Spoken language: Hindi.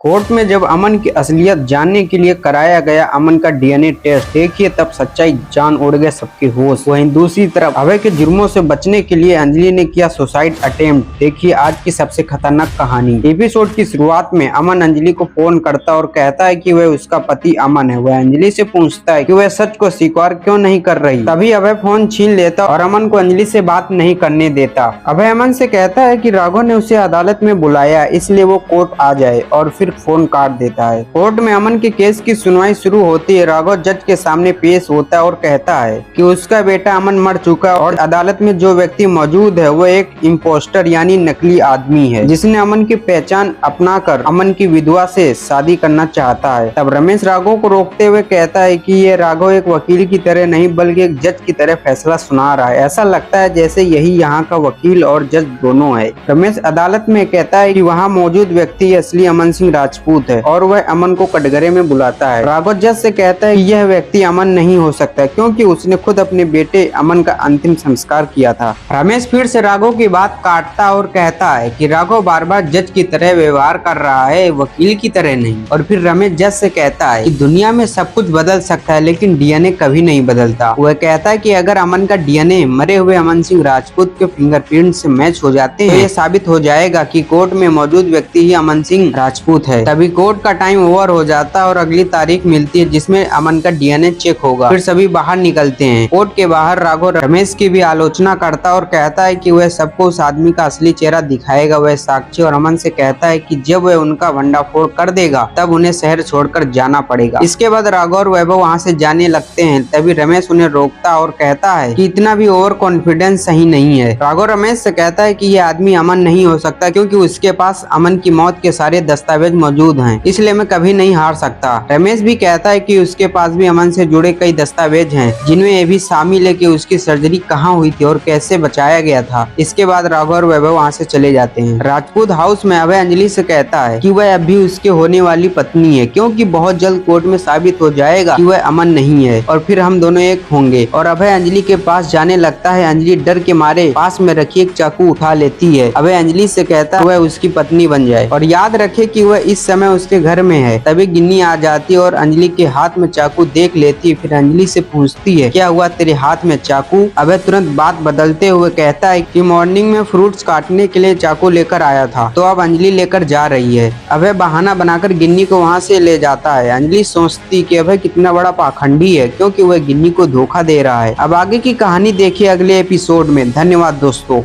कोर्ट में जब अमन की असलियत जानने के लिए कराया गया अमन का डीएनए टेस्ट, देखिए तब सच्चाई जान उड़ गए सबके होश। वहीं दूसरी तरफ अभय के जुर्मों से बचने के लिए अंजलि ने किया सुसाइड अटेम्प्ट। देखिए आज की सबसे खतरनाक कहानी। एपिसोड की शुरुआत में अमन अंजलि को फोन करता और कहता है कि वह उसका पति अमन है। वह अंजलि से पूछता है कि वह सच को स्वीकार क्यों नहीं कर रही। तभी अभय फोन छीन लेता और अमन को अंजलि से बात नहीं करने देता। अभय अमन से कहता है कि राघव ने उसे अदालत में बुलाया, इसलिए वो कोर्ट आ जाए, और फिर फोन काट देता है। कोर्ट में अमन के केस की सुनवाई शुरू होती है। राघव जज के सामने पेश होता है और कहता है कि उसका बेटा अमन मर चुका है और अदालत में जो व्यक्ति मौजूद है वो एक इम्पोस्टर यानी नकली आदमी है, जिसने अमन की पहचान अपनाकर अमन की विधवा से शादी करना चाहता है। तब रमेश राघव को रोकते हुए कहता है कि ये राघव एक वकील की तरह नहीं बल्कि एक जज की तरह फैसला सुना रहा है। ऐसा लगता है जैसे यही यहाँ का वकील और जज दोनों है। रमेश अदालत में कहता है कि वहाँ मौजूद व्यक्ति असली अमन सिंह राजपूत है और वह अमन को कटघरे में बुलाता है। राघव जज से कहता है कि यह व्यक्ति अमन नहीं हो सकता क्योंकि उसने खुद अपने बेटे अमन का अंतिम संस्कार किया था। रमेश फिर से राघव की बात काटता और कहता है कि राघव बार बार जज की तरह व्यवहार कर रहा है, वकील की तरह नहीं। और फिर रमेश जज से कहता है कि दुनिया में सब कुछ बदल सकता है लेकिन डीएनए कभी नहीं बदलता। वह कहता है कि अगर अमन का डीएनए मरे हुए अमन सिंह राजपूत के फिंगरप्रिंट से मैच हो जाते हैं तो ये साबित हो जाएगा कि कोर्ट में मौजूद व्यक्ति ही अमन सिंह राजपूत है। तभी कोर्ट का टाइम ओवर हो जाता है और अगली तारीख मिलती है जिसमें अमन का डीएनए चेक होगा। फिर सभी बाहर निकलते हैं। कोर्ट के बाहर राघव रमेश की भी आलोचना करता और कहता है कि वह सबको उस आदमी का असली चेहरा दिखाएगा। वह साक्षी और अमन से कहता है कि जब वह उनका भंडाफोड़ कर देगा तब उन्हें शहर छोड़कर जाना पड़ेगा। इसके बाद राघव और वैभव वहाँ से जाने लगते हैं। तभी रमेश उन्हें रोकता और कहता है कि इतना भी ओवर कॉन्फिडेंस सही नहीं है। राघव रमेश से कहता है कि यह आदमी अमन नहीं हो सकता क्योंकि उसके पास अमन की मौत के सारे दस्तावेज मौजूद हैं, इसलिए मैं कभी नहीं हार सकता। रमेश भी कहता है कि उसके पास भी अमन से जुड़े कई दस्तावेज हैं जिनमें ये भी शामिल है कि उसकी सर्जरी कहाँ हुई थी और कैसे बचाया गया था। इसके बाद राघव और वैभव वहाँ से चले जाते हैं। राजपूत हाउस में अभय अंजलि से कहता है कि वह अभी उसके होने वाली पत्नी है क्योंकि बहुत जल्द कोर्ट में साबित हो जाएगा कि वह अमन नहीं है और फिर हम दोनों एक होंगे। और अभय अंजलि के पास जाने लगता है। अंजलि डर के मारे पास में रखी एक चाकू उठा लेती है। अभय अंजलि से कहता है वह उसकी पत्नी बन जाए और याद रखे कि वह इस समय उसके घर में है। तभी गिन्नी आ जाती है और अंजलि के हाथ में चाकू देख लेती है। फिर अंजलि से पूछती है क्या हुआ तेरे हाथ में चाकू। अभय तुरंत बात बदलते हुए कहता है कि मॉर्निंग में फ्रूट्स काटने के लिए चाकू लेकर आया था तो अब अंजलि लेकर जा रही है। अभय बहाना बनाकर गिन्नी को वहाँ से ले जाता है। अंजलि सोचती कि अभय कितना बड़ा पाखंडी है क्योंकि वह गिन्नी को धोखा दे रहा है। अब आगे की कहानी देखिए अगले एपिसोड में। धन्यवाद दोस्तों।